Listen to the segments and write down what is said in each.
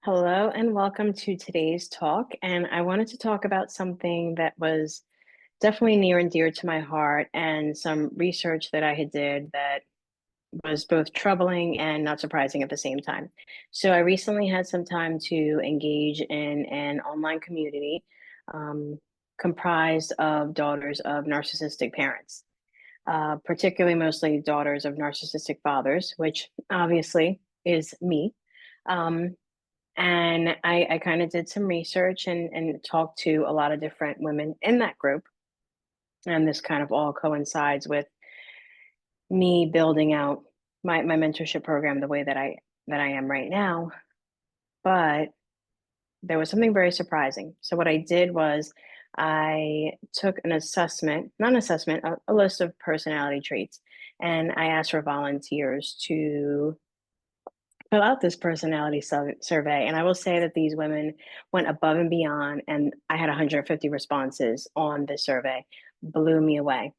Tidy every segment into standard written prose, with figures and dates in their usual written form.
Hello and welcome to today's talk. And I wanted to talk about something that was definitely near and dear to my heart and some research that I had did that was both troubling and not surprising at the same time. So I recently had some time to engage in an online community um, comprised of daughters of narcissistic parents, particularly mostly daughters of narcissistic fathers, which obviously is me. Um, and I kind of did some research and talked to a lot of different women in that group. And this kind of all coincides with me building out my mentorship program the way that I am right now. But there was something very surprising. So what I did was I took an assessment, not an assessment, a list of personality traits, and I asked for volunteers to fill out this personality survey. And I will say that these women went above and beyond, and I had 150 responses on this survey, blew me away.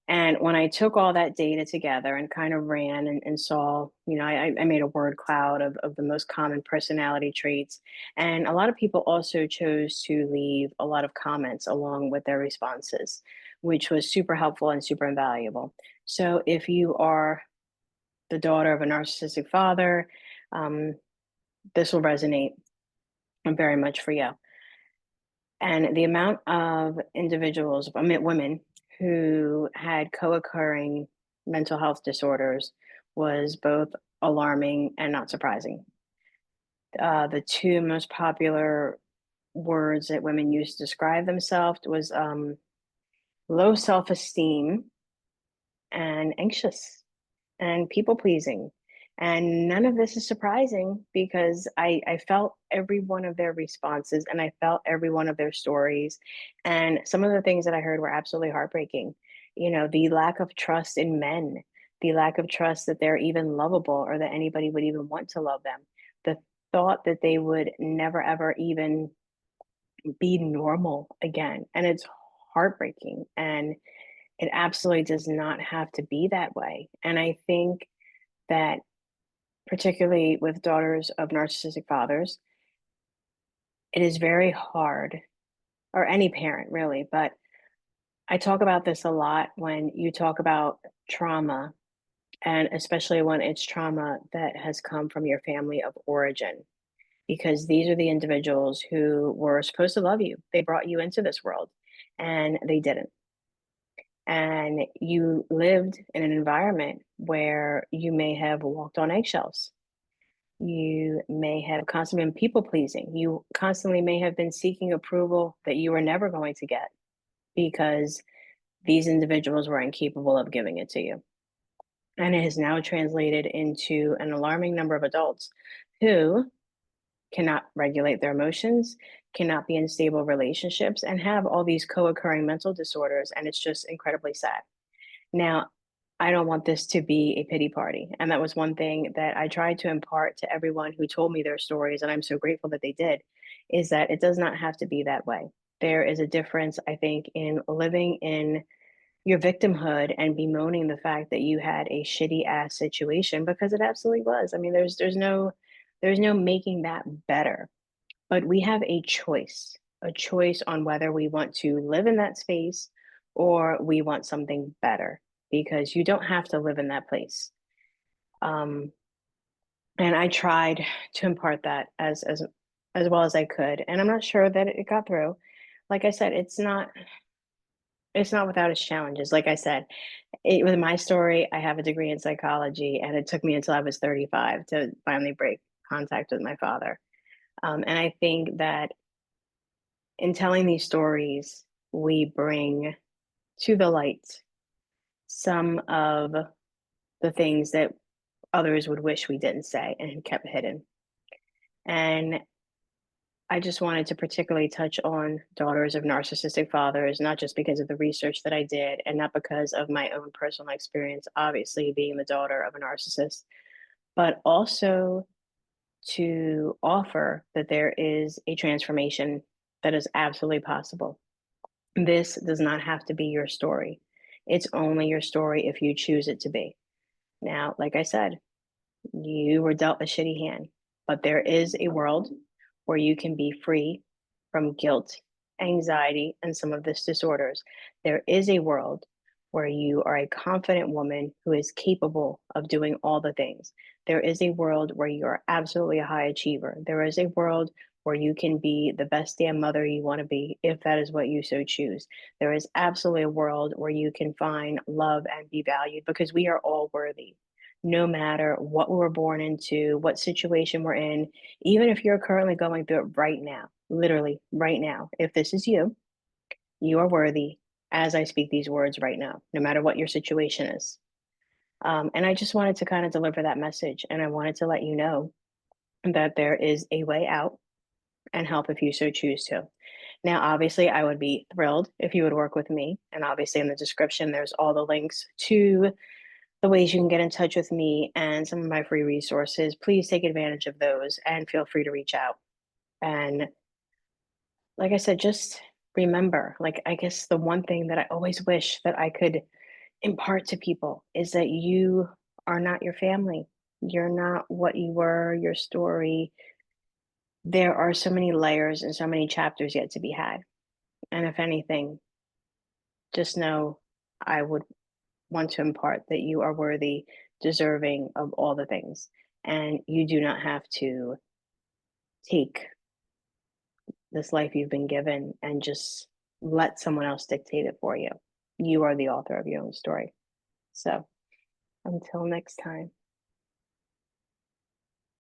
And when I took all that data together and kind of ran and saw, I made a word cloud of the most common personality traits. And a lot of people also chose to leave a lot of comments along with their responses, which was super helpful and super invaluable. So if you are the daughter of a narcissistic father, um, this will resonate very much for you. And the amount of individuals, I mean, women who had co occurring mental health disorders was both alarming and not surprising. The two most popular words that women used to describe themselves was low self esteem and anxious and people pleasing. And none of this is surprising because I felt every one of their responses and I felt every one of their stories. And some of the things that I heard were absolutely heartbreaking. You know, the lack of trust in men, the lack of trust that they're even lovable or that anybody would even want to love them, the thought that they would never ever even be normal again. And it's heartbreaking. And it absolutely does not have to be that way. And I think that particularly with daughters of narcissistic fathers, it is very hard, or any parent really, but I talk about this a lot when you talk about trauma, and especially when it's trauma that has come from your family of origin, because these are the individuals who were supposed to love you. They brought you into this world and they didn't. And you lived in an environment where you may have walked on eggshells. You may have constantly been people pleasing. You constantly may have been seeking approval that you were never going to get because these individuals were incapable of giving it to you. And it has now translated into an alarming number of adults who cannot regulate their emotions, cannot be in stable relationships, and have all these co occurring mental disorders. And it's just incredibly sad. Now, I don't want this to be a pity party. And that was one thing that I tried to impart to everyone who told me their stories, and I'm so grateful that they did, is that it does not have to be that way. There is a difference, I think, in living in your victimhood and bemoaning the fact that you had a shitty ass situation because it absolutely was. I mean, there's no making that better. But we have a choice on whether we want to live in that space or we want something better because you don't have to live in that place. Um, and I tried to impart that as well as I could, and I'm not sure that it got through. Like I said, it's not without its challenges. Like I said, with my story, I have a degree in psychology, and it took me until I was 35 to finally break contact with my father. And I think that in telling these stories, we bring to the light some of the things that others would wish we didn't say and kept hidden. And I just wanted to particularly touch on daughters of narcissistic fathers, not just because of the research that I did and not because of my own personal experience, obviously being the daughter of a narcissist, but also to offer that there is a transformation that is absolutely possible. This does not have to be your story. It's only your story if you choose it to be. Now, like I said, you were dealt a shitty hand, but there is a world where you can be free from guilt, anxiety, and some of these disorders. There is a world where you are a confident woman who is capable of doing all the things. There is a world where you are absolutely a high achiever. There is a world where you can be the best damn mother you want to be if that is what you so choose. There is absolutely a world where you can find love and be valued because we are all worthy. No matter what we were born into, what situation we're in, even if you're currently going through it right now, literally right now, if this is you, you are worthy as I speak these words right now, no matter what your situation is. And I just wanted to kind of deliver that message. And I wanted to let you know that there is a way out and help if you so choose to. Now, obviously, I would be thrilled if you would work with me. And obviously, in the description, there's all the links to the ways you can get in touch with me and some of my free resources. Please take advantage of those and feel free to reach out. And like I said, just remember, like, I guess the one thing that I always wish that I could impart to people is that you are not your family. You're not what you were, your story. There are so many layers and so many chapters yet to be had. And if anything, just know I would want to impart that you are worthy, deserving of all the things. And you do not have to take this life you've been given and just let someone else dictate it for you. You are the author of your own story. So until next time.